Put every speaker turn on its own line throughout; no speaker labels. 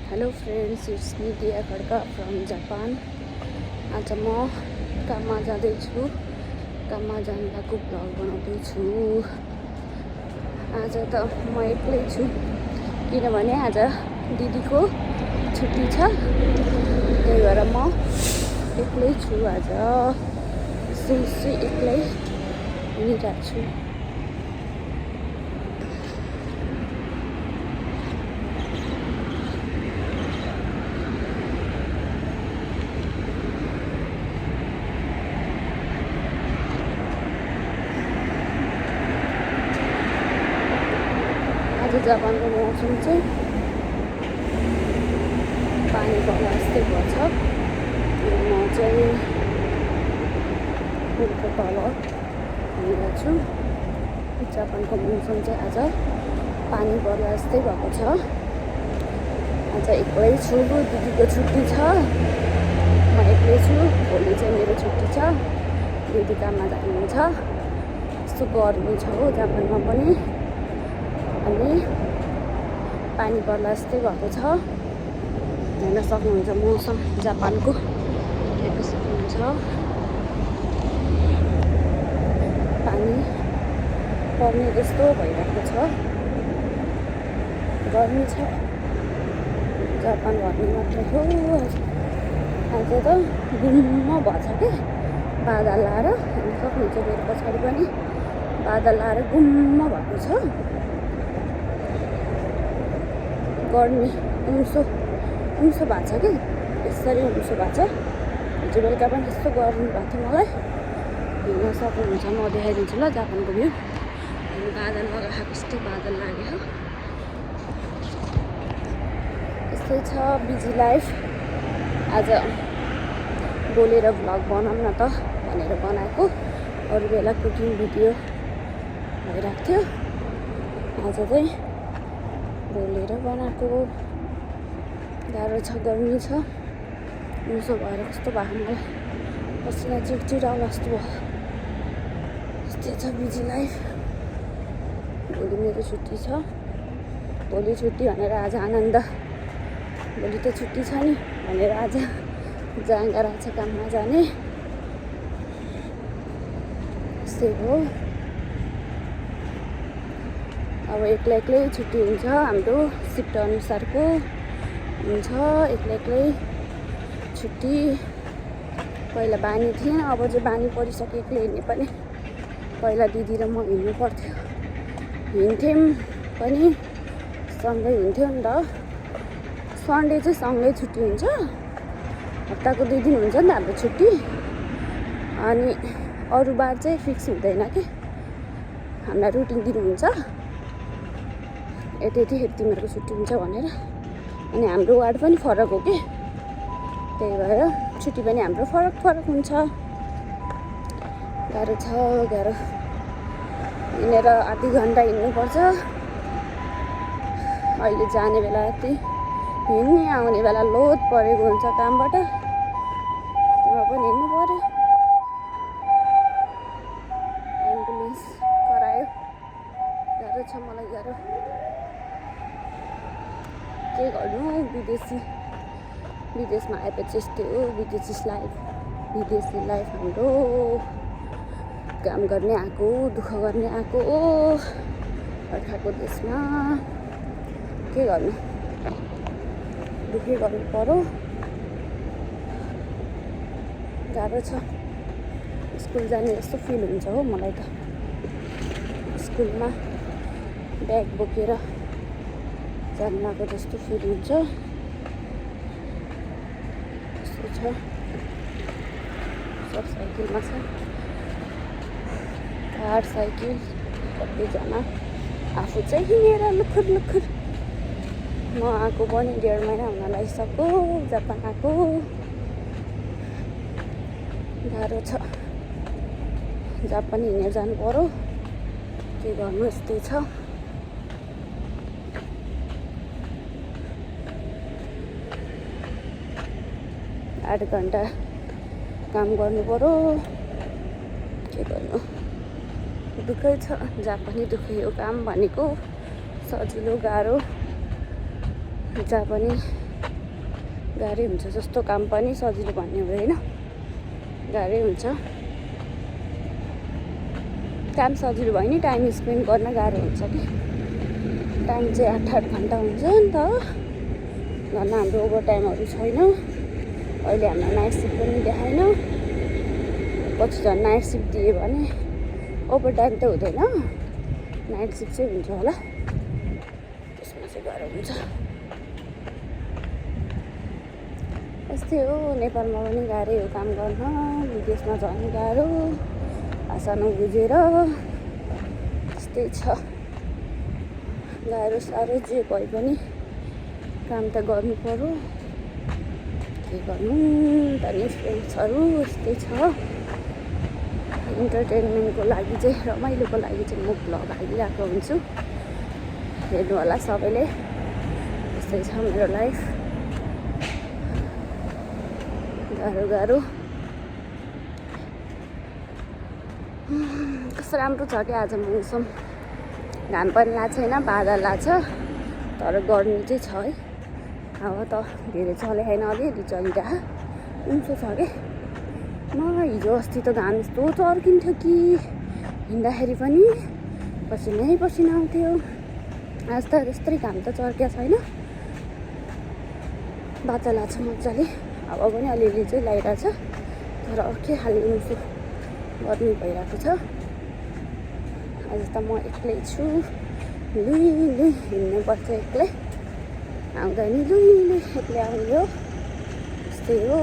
Hello friends, it's me Diya Khadka from Japan. आज म काममा जाँदैछु। काममा जाँदाको भ्लग बनाउँदैछु। आज त म एक्लै छु किनभने आज दिदीको छुट्टी छ, त्यही भएर म एक्लै छु। आज एक्लै हिँडिरहेको छु। जापानको मौसम चाहिँ पानी पर्ला जस्तै भएछ। म चाहिँ पुलको तल हिँडेको छु। जापानको मौसम चाहिँ आज पानी पर्ला जस्तै भएको छ। आज एक्लै छु, दिदीको छुट्टी छ, म एक्लै छु। भोलि चाहिँ मेरो छुट्टी छ, दिदी काममा जानुहुन्छ। यस्तो गर्मी छ हो जापानमा पनि, अनि पानी पर्ला जस्तै भएको छ। हेर्न सक्नुहुन्छ मौसम जापानको, हेर्न सक्नुहुन्छ पानी पर्ने जस्तो भइरहेको छ। गर्मी छ, जापान भन्ने मात्रै हो। आज त गुम्म भएछ कि बादल आएर, हेर्न सक्नुहुन्छ मेरो पछाडि पनि बादल आएर गुम्म भएको छ। गर्मी उम्सो भएको छ कि यसरी उम्सो भएको छ। हिजो बेलुका पनि यस्तो गर्मी भएको थियो मलाई। हिँड्न सक्नुहुन्छ, म देखाइदिन्छु ल जापानको भ्यू। बादल लगाएको यस्तो बादल लाग्यो। यस्तै छ बिजी लाइफ। आज बोलेर भ्लग बनाऊँ न त भनेर बनाएको। अरू बेला कुकिङ भिडियो भइरहेको थियो, आज चाहिँ बोलेर बनाएको। गाह्रो छ, गर्मी छ, उन्सो भएर कस्तो भएको मलाई, पसिना चिडचिड आउला जस्तो भयो। यस्तै छ बिजी लाइफ। भोलि मेरो छुट्टी छ। भोलि छुट्टी भनेर आज आनन्द, भोलि त छुट्टी छ नि भनेर आज जाँगा रहेछ काममा जाने। यस्तै हो। अब एक्लै छुट्टी हुन्छ, हाम्रो सिफ्ट अनुसारको हुन्छ एक्लै छुट्टी। पहिला बानी थिएन, अब चाहिँ बानी परिसक्यो एक्लै हिँड्ने पनि। पहिला दिदी र म हिँड्नु पर्थ्यो, हिँड्थ्यौँ पनि, सँगै हुन्थ्यो नि त। सन्डे चाहिँ सँगै छुट्टी हुन्छ, हप्ताको 2 दिन हुन्छ नि त हाम्रो छुट्टी। अनि अरू बार चाहिँ फिक्स हुँदैन कि, हामीलाई रुटिन दिनुहुन्छ यति तिमीहरूको छुट्टी हुन्छ भनेर। अनि हाम्रो वार्ड पनि फरक हो कि, त्यही भएर छुट्टी पनि हाम्रो फरक हुन्छ। गाह्रो छ, गाह्रो। हिँडेर आधी घन्टा हिँड्नुपर्छ। अहिले जाने बेला यति हिँड्ने, आउने बेला लोड परेको हुन्छ कामबाट, त्यसमा पनि हिँड्नु पऱ्यो। एम्बुलेन्स करायो, गाह्रो छ मलाई, गाह्रो। के गर्नु, विदेशमा आएपछि यस्तै हो। विदेशी लाइफ हाम्रो। काम गर्ने आएको, दुःख गर्ने आएको अर्काको देशमा। के गर्नु, दुःखै गर्नु पर्यो। गाह्रो छ। स्कुल जाने जस्तो फिल हुन्छ हो मलाई त। स्कुलमा ब्याग बोकेर जान्नको जस्तो फिल हुन्छ। यस्तो छ। सब साइकलमा छ, कार साइकल। कतिजना आफू चाहिँ हिँडेर लुखुर। म आएको पनि 1.5 महिना हुन लागिसक्यो जापान आएको। गाह्रो छ, जापान हिँडेर जानु पर्यो। के गर्नु, यस्तै छ। 8 घन्टा काम गर्नु पर्यो। के गर्नु, दुःखै छ। जापानी दुःखै हो काम भनेको, सजिलो गाह्रो। जापानी गाह्रै हुन्छ जस्तो काम पनि सजिलो भन्ने हुँदैन, गाह्रै हुन्छ। काम सजिलो भयो नि टाइम स्पेन्ड गर्न गाह्रो हुन्छ कि। टाइम चाहिँ 8-8 घन्टा हुन्छ नि त। झन् हाम्रो ओभर टाइमहरू छैन। अहिले हाम्रो नाइट सिफ्ट पनि देखाएन। पछि झन् नाइट सिफ्ट दियो भने ओभर टाइम त हुँदैन, नाइट सिफ्ट चाहिँ हुन्छ होला, त्यसमा चाहिँ गाह्रो हुन्छ। यस्तै हो, नेपालमा पनि गाह्रै हो काम गर्न, विदेशमा झन् गाह्रो, भाषा नबुझेर। त्यस्तै छ, गाह्रो साह्रो जे भए पनि काम त गर्नु पर्यो। के गर्नु त नि फ्रेन्ड्सहरू, यस्तै छ। इन्टरटेनमेन्टको लागि चाहिँ, रमाइलोको लागि चाहिँ म भ्लग हालिरहेको हुन्छु, हेर्नु होला सबैले। यस्तै छ मेरो लाइफ, गाह्रो गाह्रो। कस्तो राम्रो छ क्या आज मौसम, घाम पनि लाग्छ छैन, बादल लाग्छ, तर गर्मी चाहिँ छ है। हावा त धेरै चले छैन, अलिअलि चलिरहेको उन्सो छ कि। हिजो अस्ति त घाम यस्तो चर्किन्थ्यो कि हिँड्दाखेरि पनि पसिनै पसिना आउँथ्यो। आज त त्यस्तै घाम त चर्किया छैन, बादल लाग्छ मजाले, हावा पनि अलिअलि चाहिँ लगाइरहेछ, तर अर्कै खाले उन्सो गर्मी भइरहेको छ। आज त म एक्लै छु, लुई लुई हिँड्नुपर्छ एक्लै, आउँदा नि लुई लुई एक्लै आउने हो। त्यस्तै हो,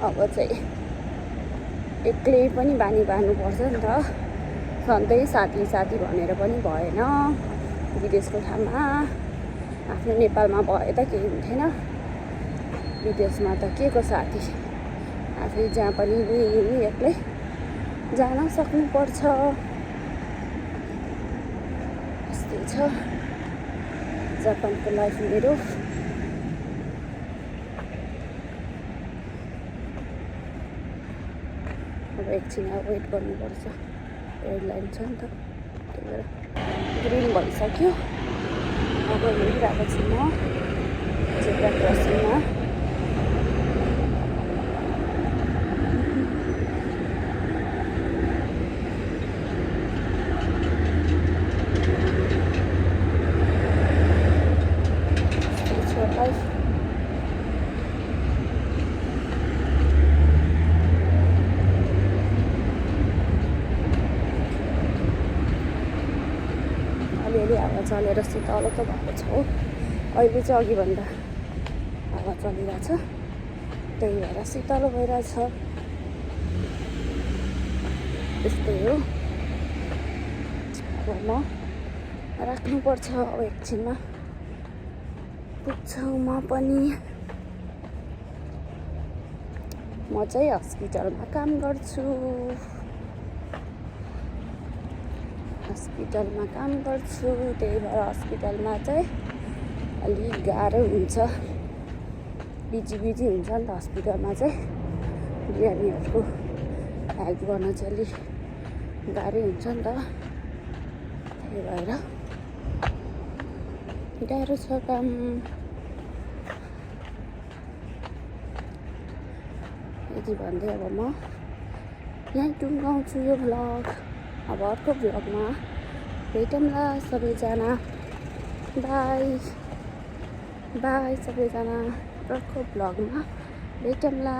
अब चाहिँ एक्लै पनि बानी पार्नुपर्छ नि त। सधैँ साथी भनेर पनि भएन, विदेशको ठाउँमा। आफ्नो नेपालमा भए त केही हुन्थेन, विदेशमा त के को साथी, आफै जहाँ पनि लुई एक्लै जान सक्नुपर्छ। यस्तै छ जापानको लाइफ मेरो। अब एकछिन वेट गर्नुपर्छ, एयरलाइन छ नि त, त्यही भएर ग्रिन भइसक्यो। अब हिँडिरहेको छु म जेब्रा क्रसिङमा। अलिअलि हावा चलेर शीतल त भएको छ हो, अहिले चाहिँ अघिभन्दा हावा चलिरहेछ, त्यही भएर शीतल भइरहेछ। त्यस्तै हो, अब म राख्नुपर्छ, अब एकछिनमा पुग्छु म पनि। म चाहिँ हस्पिटलमा काम गर्छु, हस्पिटलमा काम गर्छु, त्यही भएर हस्पिटलमा चाहिँ अलिक गाह्रो हुन्छ, बिजी हुन्छ नि त हस्पिटलमा चाहिँ। बिरामीहरूको हेल्प गर्न चाहिँ अलिक गाह्रै हुन्छ नि त, त्यही भएर गाह्रो छ काम। यति भन्दै अब म यहीँ टुङ्गाउँछु यो भ्लग। अब अर्को भ्लगमा भेटौँला सबैजना, बाई बाई सबैजना, अर्को भ्लगमा भेटौँला।